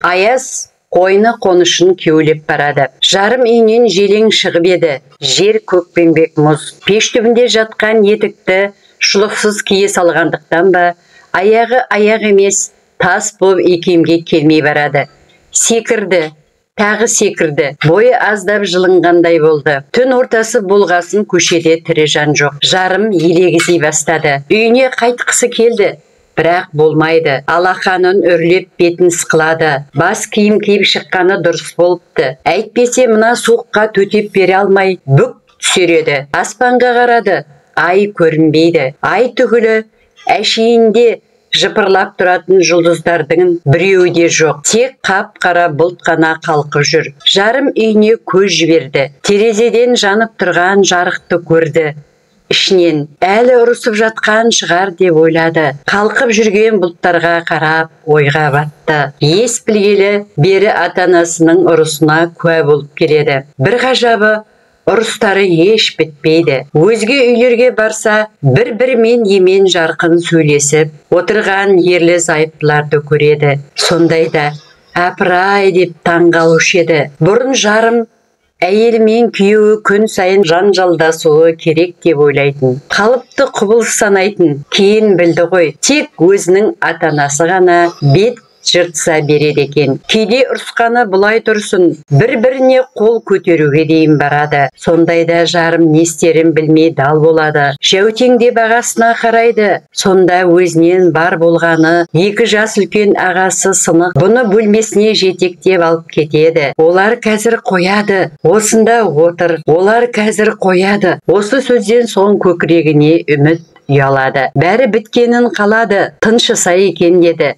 Аяз қойны қонышын кеулеп барады. Жарым үйінен желең шығып еді. Жер көкпеңбек мұз. Пеш түбінде жатқан етікті шұлықсыз кие салғандықтан ба, аяғы аяқ емес, тас болып икемге келмей барады. Секірді, тағы секірді. Бойы аздап жылынғандай болды. Түн ортасы болғасын көшеде тірі жан жоқ. Жарым елегізи бастады. Үйіне қайтқысы келді. Бірақ болмайды. Алақанын үрлеп бетін сықылады. Бас киім киіп шыққаны дұрыс болыпты. Әйтпесе мына суыққа төтеп бере алмай бүк түсереді. Аспанға қарады. Ай көрінбейді. Ай түгілі әшейінде жыпырлап тұратын жұлдыздардың біреуі де жоқ. Тек қап-қара бұлт қана қалқып жүр. Жарым үйіне көз жіберді. Терезеден жанып тұрған жарықты көрді. Ішінен әлі ұрысып жатқан шығар деп ойлады. Қалқып жүрген бұлттарға қарап ойға батты. Ес білгелі бері ата-анасының ұрысына куә болып келеді. Бір ғажабы, ұрыстары еш бітпейді. Өзге үйлерге барса, бір-бірімен емен жарқын сөйлесіп, отырған ерлі зайыптыларды көреді. Сондайда апыр-ай деп таңғалушы еді. Бұрын жарым әйелімен күйеуі күн сайын жанжалдасуы керек деп ойлайтын. Қалыпты құбылыс санайтын. Кейін білді ғой, тек өзінің ата-анасы ғана бет жыртса береді екен. Кейде ұрысқаны бұлай тұрсын, бір-біріне қол көтеруге дейін барады. Сондайда жарым не істерін білмей дал болады. Жәутеңде бағасына қарайды. Сонда өзінен бар болғаны 2 жас үлкен ағасы Сынық бұны бөлмесіне жетектеп алып кетеді. Олар қазір қояды. Осында отыр. Олар қазір қояды. Осы сөзден соң көкірегіне үміт ұялады. Бәрі біткенін қалады. Тыншыса екен деді.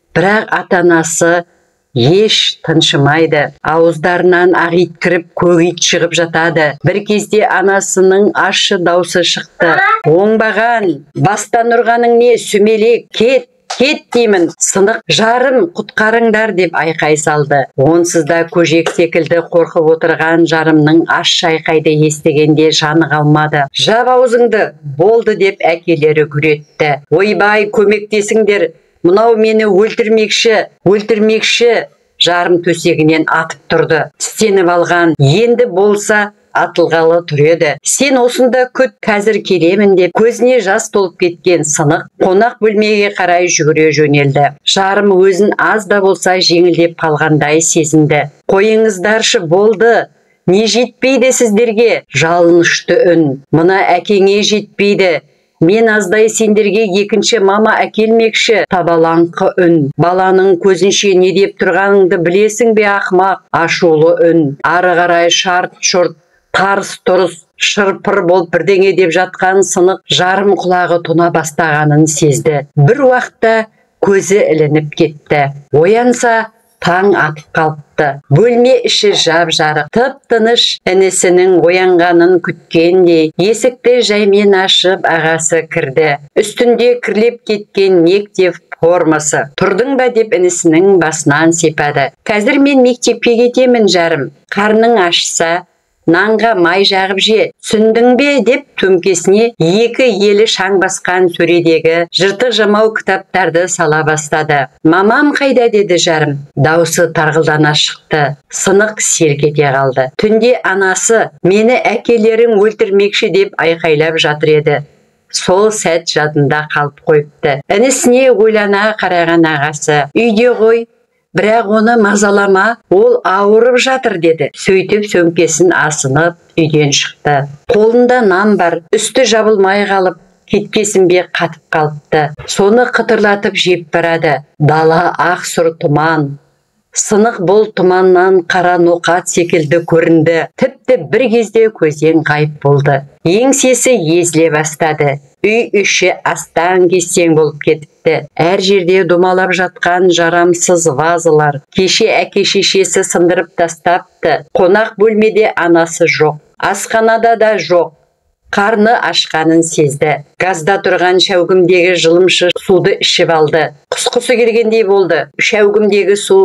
Бірақ ата-анасы еш тыншымайды. Ауыздарынан ақ ит кіріп, көк ит шығып жатады. Бір кезде анасының ащы даусы шықты. Оңбаған, бастан ұрғаның не, сүмелек, кет деймін. Сынық, жарым, құтқарыңдар деп айқай салды. Онсыз да көжек секілді қорқып отырған жарымның аш айқайды естігенде жаны қалмады. Жап аузыңды, болды деп әкелері күретті. Ойбай, көмектесіңдер. Мұнау мені өлтірмекші. Жарым төсегінен атып тұрды. Тістеніп алған, енді болса атылғалы тұр еді. Сен осында күт, қазір келемін деп көзіне жас толып кеткен Сынық қонақ бөлмеге қарай жүгіре жөнелді. Жарым өзін аз да болса жеңілдеп қалғандай сезінді. Қойыңыздаршы, болды. Не жетпейді сіздерге? Жалынышты үн. Мына әкеңе жетпейді. Мен аздай сендерге екінші мама әкелмекші. Табалаңқы үн. Баланың көзінше не деп тұрғаныңды білесің бе, ақмақ? Ашулы үн. Ары қарай шарт-шұрт, тарс-тұрыс, шырпыр болып бірдеңе деп жатқан Сынық жарым құлағы тона бастағанын сезді. Бір уақытта көзі ілініп кетті. Оянса, таң атып қалыпты. Бөлме іші жап-жарық, тып-тыныш. Інісінің оянғанын күткендей есікті жаймен ашып ағасы кірді. Үстінде кірлеп кеткен мектеп формасы. Тұрдың ба деп інісінің басынан сипады. Қазір мен мектепке кетемін жарым. Қарның ашса, нанға май жағып же. Түсіндің бе деп төмкесіне 2 елі шаң басқан сөредегі жыртық жамау кітаптарды сала бастады. Мамам қайда деді жарым. Даусы тарғылдана шықты. Сынық селк ете қалды. Түнде анасы мені әкелерің өлтірмекші деп айқайлап жатыр еді. Сол сәт жадында қалып қойыпты. Інісіне ойлана қараған ағасы, үйде ғой, бірақ оны мазалама, ол ауырып жатыр деді. Сөйтіп сөмкесін асынып үйден шықты. Қолында нан бар, үсті жабылмай қалып, кеткесін бе қатып қалыпты. Соны қытырлатып жеп барады. Дала ақ сұр тұман. Сынық бұл тұманнан қара ноқат секілді көрінді. Тіпті бір кезде көзден ғайып болды. Еңсесі езіле бастады. Үй іші астаң-кестең болып кетіпті. Әр жерде домалап жатқан жарамсыз вазалар. Кеше әке-шешесі сындырып тастапты. Қонақ бөлмеде анасы жоқ. Асханада да жоқ. Қарны ашқанын сезді. Газда тұрған шәугімдегі жылымшы суды ішіп алды. Құсқысы келгендей болды. Шәугімдегі су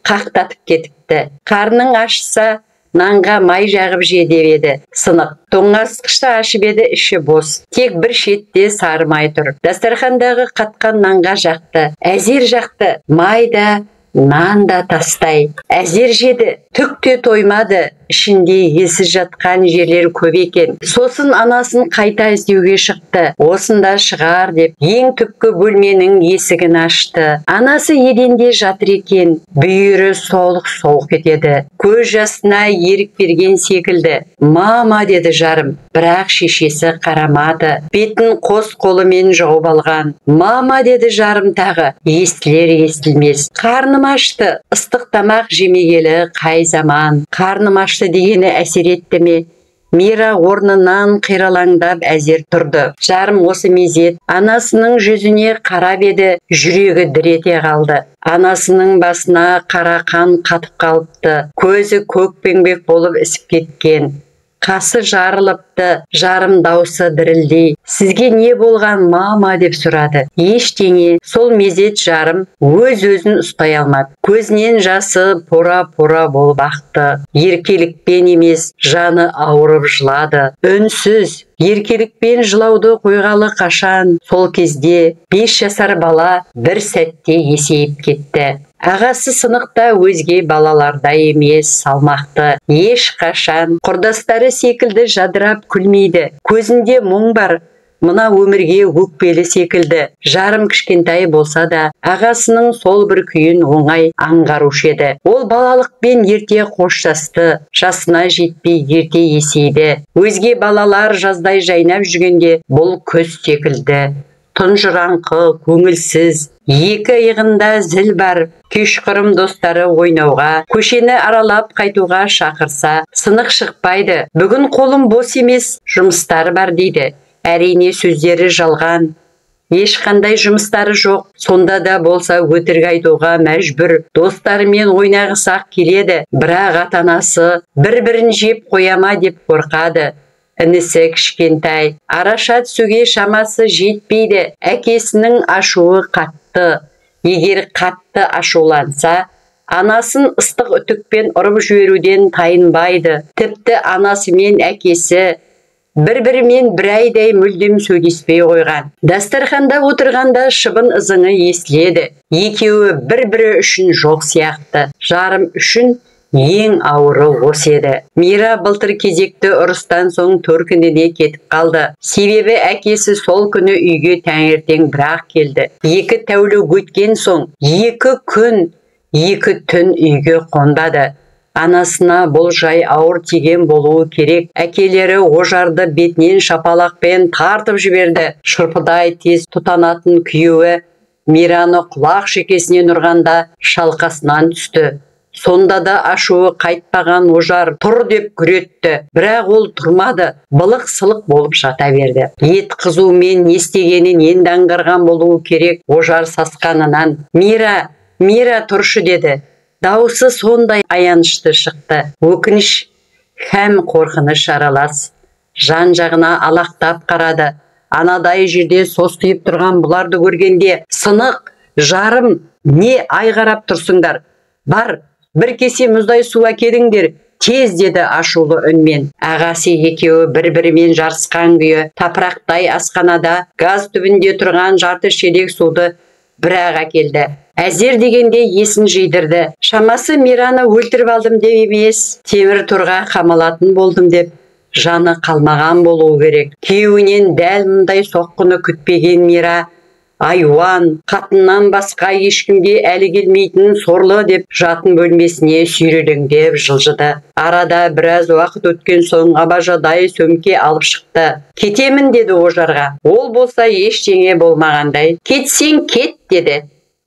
қақтатып кетіпті. Қарның ашса, нанға май жағып же деп еді. Сынық тоңазытқышты ашып еді, іші бос. Тек бір шетте сары май тұр. Дастархандағы қатқан нанға жақты. Әзер жақты. Май да нан да тастай. Әзер жеді, түк те тоймады. Ішінде елсіз жатқан жерлер көп екен. Сосын анасын қайта іздеуге шықты. Осында шығар деп, ең түпкі бөлменің есігін ашты. Анасы еденде жатыр екен. Бүйірі солық-солық етеді. Көз жасына ерік берген секілді. Мама деді жарым. Бірақ шешесі қарамады. Бетін қос қолымен жауып алған. Мама деді жарым тағы. Естілер-естілмес. Қарным ашты. Ыстық тамақ жемегелі қай заман. Қарным ашты дегені әсер етті ме? Мира орнынан қиралаңдап әзер тұрды. Жарым осы мезет анасының жүзіне қарап еді, жүрегі дір ете қалды. Анасының басына қара қан қатып қалыпты. Көзі көкпеңбек болып ісіп кеткен. Қасы жарылыпты, жарым даусы дірілдей. Сізге не болған, мама, деп сұрады. Ештеңе. Сол мезет жарым өз-өзін ұстай алмады. Көзінен жасы пора-пора болып ақты. Еркелікпен емес, жаны ауырып жылады. Үнсіз. Еркелікпен жылауды қойғалы қашан. Сол кезде 5 жасар бала бір сәтте есейіп кетті. Ағасы сынықта өзге балалардай емес, салмақты, еш қашан құрдастары секілді жадырап күлмейді. Көзінде мұң бар, мына өмірге өкпелі секілді. Жарым кішкентай болса да, ағасының сол бір күйін оңай аңғарушы еді. Ол балалықпен ерте қоштасты, жасына жетпей ерте есейді. Өзге балалар жаздай жайнап жүргенде, бұл күз секілді. Тұнжыраңқы, көңілсіз, екі иығында зіл бар. Кешқұрым достары ойнауға, көшені аралап қайтуға шақырса, сынық шықпайды. Бүгін қолым бос емес, жұмыстары бар дейді. Әрине сөздері жалған. Ешқандай жұмыстары жоқ. Сонда да болса өтірік айтуға мәжбүр. Достарымен ойнағысақ келеді. Бірақ ата-анасы бір-бірін жеп қояма деп қорқады. Інісі кішкентай, араша түсуге шамасы жетпейді. Әкесінің ашуы қатты. Егер қатты ашуланса, анасын ыстық үтікпен ұрып жіберуден тайынбайды. Тіпті анасы мен әкесі бір-бірімен бір айдай мүлдем сөйлеспей қойған. Дастарханда отырғанда шыбын ызыңы естіледі. Екеуі бір-бірі үшін жоқ сияқты. Жарым үшін ең ауыры осы еді. Мира былтыр кезекті ұрыстан соң төркініне кетіп қалды. Себебі әкесі сол күні үйге таңертең бірақ келді. 2 тәулік өткен соң 2 күн, 2 түн үйге қонбады. Анасына бұл жай ауыр тиген болуы керек. Әкелері ожарды бетінен шапалақпен тартып жіберді. Шырпыдай тез тұтанатын күйеуі Мираны құлақ шекесінен ұрғанда шалқасынан түсті. Сонда да ашуы қайтпаған ожар тұр деп күретті. Бірақ ол тұрмады, былық-сылық болып жата берді. Ет қызумен не істегенін енді аңғарған болуы керек. Ожар сасқанынан Мира тұршы деді. Дауысы сондай аянышты шықты. Өкініш һәм қорқыныш аралас. Жан-жағына алақтап қарады. Анадай жерде состиып тұрған бұларды көргенде, сынық, жарым, не айғарап тұрсыңдар? Бар, бір кесе мұздай су әкеліңдер, тез, деді ашулы үнмен. Ағасы екеуі бір-бірімен жарысқан күйі тапырақтай асханада газ түбінде тұрған жарты шелек суды бір-ақ әкелді. Әзер дегенде есін жидырды. Шамасы Мираны өлтіріп алдым деп емес, темір торға қамалатын болдым деп жаны қалмаған болуы керек. Күйеуінен дәл мұндай соққыны күтпеген Мира, айуан, қатыннан басқа ешкімге әлі келмейтін сорлы деп жатын бөлмесіне сүйрелеңдеп жылжыды. Арада біраз уақыт өткен соң абажадай сөмке алып шықты. Кетемін, деді ожарға. Ол болса ештеңе болмағандай. Кетсең кет, деді.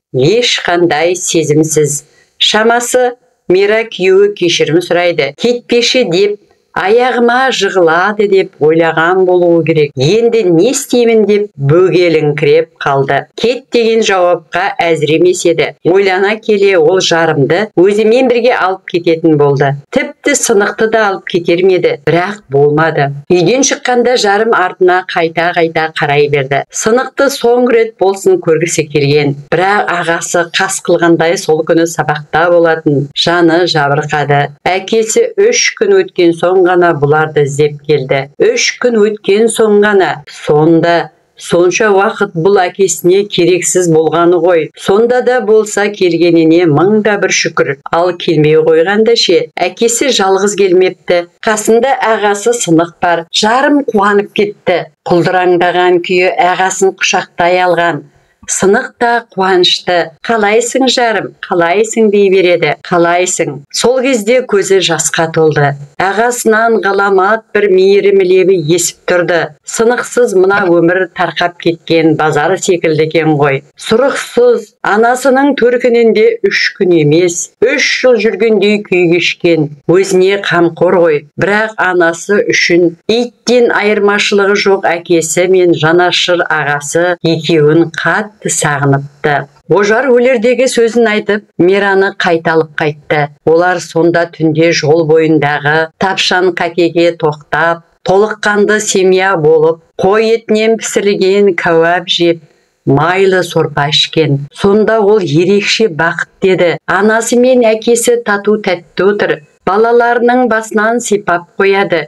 Ешқандай сезімсіз. Шамасы Мира күйеуі кешірім сұрайды. Кетпеші деп, аяғыма жығылады деп ойлаған болуы керек. Енді не істеймін деп бөгеліңкіреп қалды. Кет деген жауапқа әзір емес еді. Ойлана келе ол жарымды өзімен бірге алып кететін болды. Тіпті сынықты да алып кетер ме еді, бірақ болмады. Үйден шыққанда жарым артына қайта-қайта қарай берді. Сынықты соңғы рет болсын көргісі келген. Бірақ ағасы қас қылғандай сол күні сабақта болатын. Жаны жабырқады. Әкесі 3 күн өткен соң ғана бұларды іздеп келді. 3 күн өткен соң ғана. Сонда Сонша уақыт бұл әкесіне керексіз болғаны ғой. Сонда да болса келгеніне мыңда бір шүкір. Ал келмей қойғанда ше, әкесі жалғыз келмепті. Қасында ағасы Сынық бар. Жарым қуанып кетті. Құлдыраңдаған күйі ағасын құшақтай алған. Сынық та қуанышты. Қалайсың жарым, қалайсың дей береді. Қалайсың? Сол кезде көзі жасқа толды. Ағасынан ғаламат бір мейірім лебі есіп тұрды. Сынықсыз мына өмір тарқап кеткен базар секілді екен ғой. Сұрықсыз анасының төркінінде 3 күн емес, 3 жыл жүргендей күй кешкен. Өзіне қамқор ғой. Бірақ анасы үшін иттен айырмашылығы жоқ әкесі мен жанашыр ағасы екеуін қатты сағыныпты. Ожар өлердегі сөзін айтып, Мераны қайталып қайтты. Олар сонда түнде жол бойындағы тапшан қакеге тоқтап, толыққанды семья болып, қой етінен пісірілген кәуап жеп, майлы сорпа ішкен. Сонда ол ерекше бақыт деді. Анасы мен әкесі тату-тәтті отыр. Балаларының басынан сипап қояды.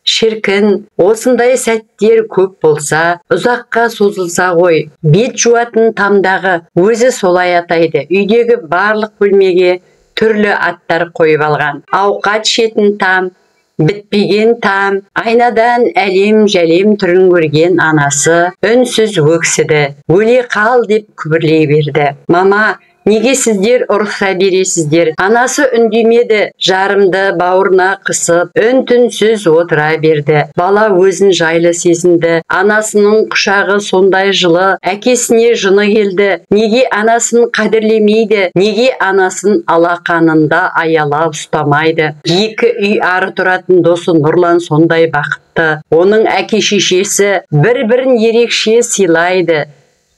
Шіркін, осындай сәттер көп болса, ұзаққа созылса ғой. Бет жуатын тамдағы өзі солай атайды. Үйдегі барлық бөлмеге түрлі аттар қойып алған. Ауқат шетін там, бітпеген там, айнадан әлем-жәлем түрін көрген анасы үнсіз өксіді. Өле қал деп күбірлей берді. Мама, неге сіздер ұрса бересіздер? Анасы үндемеді, жарымды бауырына қысып, үн-түнсіз отыра берді. Бала өзін жайлы сезінді. Анасының құшағы сондай жылы, әкесіне жыны келді. Неге анасын қадірлемейді? Неге анасын алақанында аялап ұстамайды? Екі үй ары тұратын досы Нұрлан сондай бақытты. Оның әке-шешесі бір-бірін ерекше сыйлайды.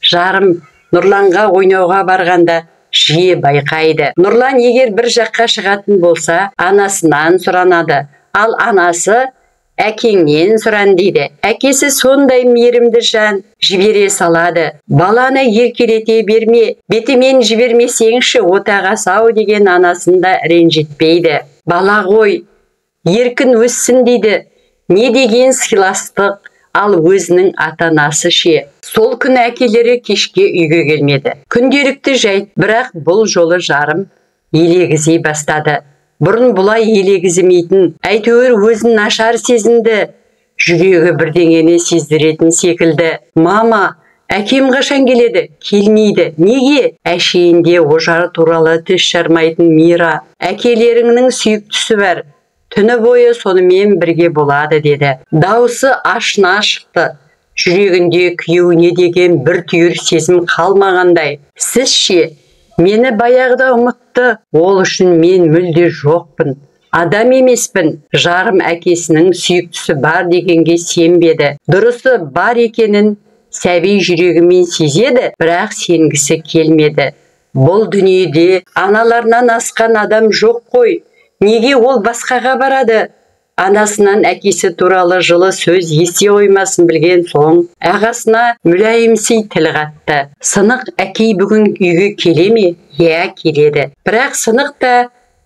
Жарым Нұрланға ойнауға барғанда жиі байқайды. Нұрлан егер бір жаққа шығатын болса, анасынан сұранады. Ал анасы әкеңнен сұран дейді. Әкесі сондай мейірімді жан, жібере салады. Баланы еркелете берме, бетімен жібермесеңші отаға сау деген анасында ренжітпейді. Бала ғой, еркін өссін дейді. Не деген сыйластық. Ал өзінің ата-анасы ше. Сол күн әкелері кешке үйге келмеді. Күнделікті жайт, бірақ бұл жолы жарым елегізе бастады. Бұрын бұлай елегіземейтін, әйтеуір өзін нашар сезінді. Жүрегі бірдеңені сездіретін секілді. Мама, әкем қашан келеді? Келмейді. Неге? Әшейінде Ожар туралы тіс жармайтын Мира. Әкелеріңнің сүйіктісі бар. Түні бойы сонымен бірге болады деді. Дауысы ашына шықты. Жүрегінде күйеуіне деген бір түйір сезім қалмағандай. Сіз ше, мені баяғыда ұмытты. Ол үшін мен мүлде жоқпын. Адам емеспін. Жарым әкесінің сүйіктісі бар дегенге сенбеді. Дұрысы бар екенін сәби жүрегімен сезеді, бірақ сенгісі келмеді. Бұл дүниеде аналарынан асқан адам жоқ қой. Неге ол басқаға барады? Анасынан әкесі туралы жылы сөз ести қоймасын білген соң, ағасына мүләйімсей тіл қатты. Сынық, әкей бүгін үйге келе ме? Иә, келеді. Бірақ Сынық та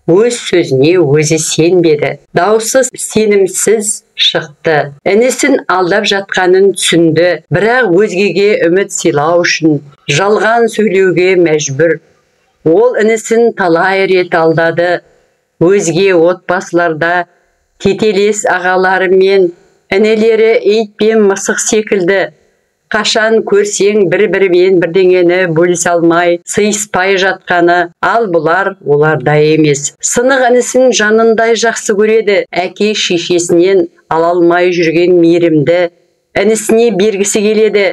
өз сөзіне өзі сенбеді. Даусы сенімсіз шықты. Інісін алдап жатқанын түсінді, бірақ өзгеге үміт сыйлау үшін жалған сөйлеуге мәжбүр. Ол інісін талай рет алдады. Өзге отбасыларда тетелес ағалары мен інелері ит пен мысық секілді. Қашан көрсең бір-бірімен бірдеңені бөлісе алмай, сыйыспай жатқаны, ал бұлар олардай емес. Сынық інісін жанындай жақсы көреді. Әке шешесінен ала алмай жүрген мейірімді інісіне бергісі келеді.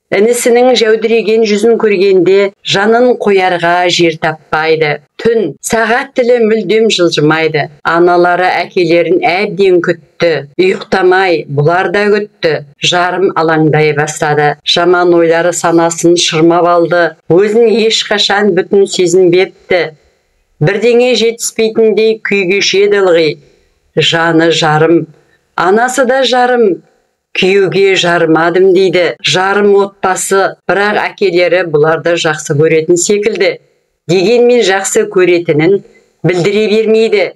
Інісінің жәудіреген жүзін көргенде жанын қоярға жер таппайды. Түн, сағат тілі мүлдем жылжымайды. Аналары әкелерін әбден күтті. Ұйықтамай, бұлар да күтті. Жарым алаңдай бастады. Жаман ойлары санасын шырмап алды. Өзін ешқашан бүтін сезінбепті. Бірдеңе жетіспейтіндей күй кешеді ылғи. Жаны жарым, анасы да жарым. Күйеуге жармадым дейді. Жарым отбасы, бірақ әкелері бұларды жақсы көретін секілді. Дегенмен жақсы көретінін білдіре бермейді.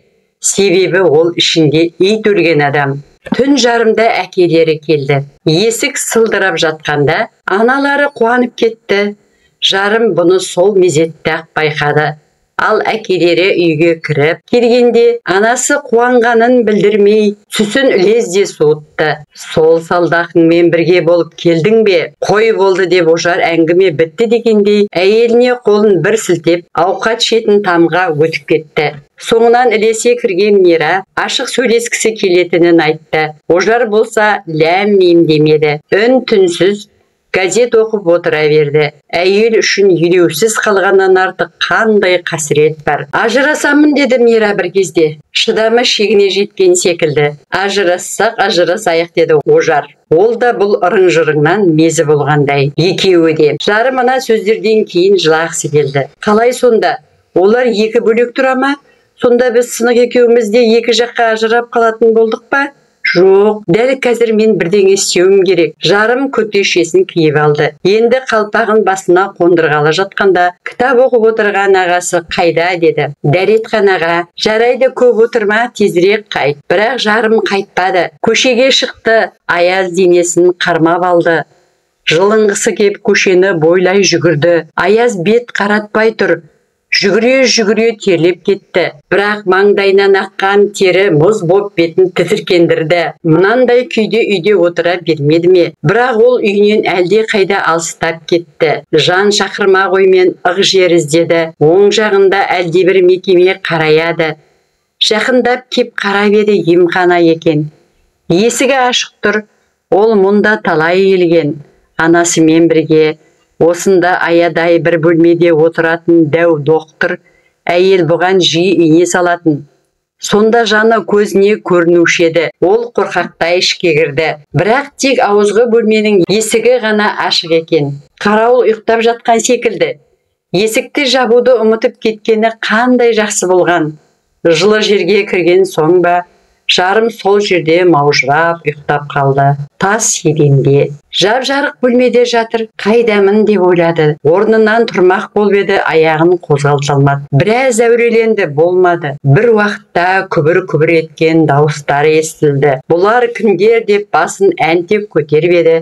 Себебі ол ішінде ит өлген адам. Түн жарымда әкелері келді. Есік сылдырап жатқанда аналары қуанып кетті. Жарым бұны сол мезетте-ақ байқады. Ал әкелері үйге кіріп келгенде анасы қуанғанын білдірмей сүсін лезде суытты. Сол салдақыңмен бірге болып келдің бе? Қой болды деп Ожар әңгіме бітті дегендей әйеліне қолын бір сілтеп ауқат шетін тамға өтіп кетті. Соңынан ілесе кірген Мира ашық сөйлескісі келетінін айтты. Ожар болса ләм-мим демеді. Үн-түнсіз газет оқып отыра берді. Әйел үшін елеусіз қалғаннан артық қандай қасірет бар. Ажырасамын деді Мира бір кезде. Шыдамы шегіне жеткен секілді. Ажырассақ ажырасайық деді Ожар. Ол да бұл ырың-жырыңнан мезі болғандай. Екеуі де. Жарым мына сөздерден кейін жылағысы келді. Қалай сонда? Олар екі бөлек тұра ма? Сонда біз сынық екеуміз де екі жаққа ажырап қалатын болдық па? Жоқ, дәл қазір мен бірдеңе істеуім керек. Жарым күртешесін киіп алды. Енді қалпағын басына қондырғалы жатқанда кітап оқып отырған ағасы қайда деді. Дәретхан аға, жарайды көп отырма, тезірек қайт. Бірақ жарым қайтпады. Көшеге шықты, аяз денесін қармап алды. Жылынғысы кеп көшені бойлай жүгірді. Аяз бет қаратпай тұр. Жүгіре терлеп кетті. Бірақ маңдайынан аққан тері мұз боп бетін тітіркендірді. Мынандай күйде үйде отыра бермеді ме? Бірақ ол үйінен әлде қайда алыстап кетті. Жан шақырма қоймен ық жер іздеді. Оң жағында әлде бір мекеме қараяды. Жақындап кеп қарап еді, емхана екен. Есігі ашық тұр. Ол мұнда талай келген. Анасымен бірге. Осында аядай бір бөлмеде отыратын дәу доқтыр, әйел бұған жиі ине салатын. Сонда жаны көзіне көрінуші еді. Ол қорқақтай ішке кірді. Бірақ тек ауызғы бөлменің есігі ғана ашық екен. Қарауыл ұйықтап жатқан секілді. Есікті жабуды ұмытып кеткені қандай жақсы болған. Жылы жерге кірген соң ба, жарым сол жерде маужырап ұйықтап қалды. Тас еденде. Жап-жарық бөлмеде жатыр. Қайдамын деп ойлады. Орнынан тұрмақ болып еді, аяғын қозғалта алмады. Біраз әуреленді, болмады. Бір уақытта күбір-күбір еткен дауыстар естілді. Бұлар кімдер деп басын әнтеп көтеріп еді.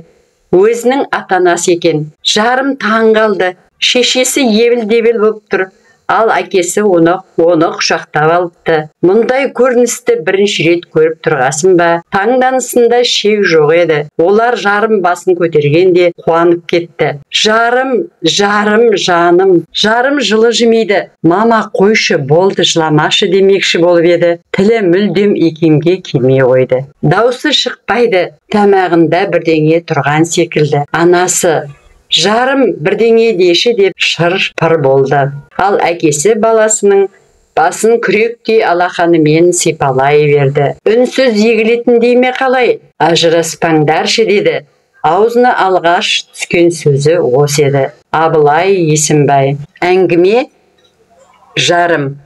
Өзінің ата-анасы екен. Жарым таң қалды. Шешесі ебіл-дебіл болып тұр. Ал әкесі оны құшақтап алыпты. Мұндай көріністі бірінші рет көріп тұрғасын ба? Таңданысында шек жоқ еді. Олар жарым басын көтергенде қуанып кетті. Жарым, жаным. Жарым жылы жымиды. Мама қойшы, болды, жыламашы демекші болып еді. Тілі мүлдем икемге келмей қойды. Даусы шықпайды. Тамағында бірдеңе тұрған секілді. Анасы, жарым бірдеңе деші деп шыр-пыр болды. Ал әкесі баласының басын күректей алақанымен сипалай берді. Үнсіз егілетіндей ме қалай? Ажыраспаңдаршы деді. Аузына алғаш түскен сөзі осы еді. Абылай Есімбай. Әңгіме жарым.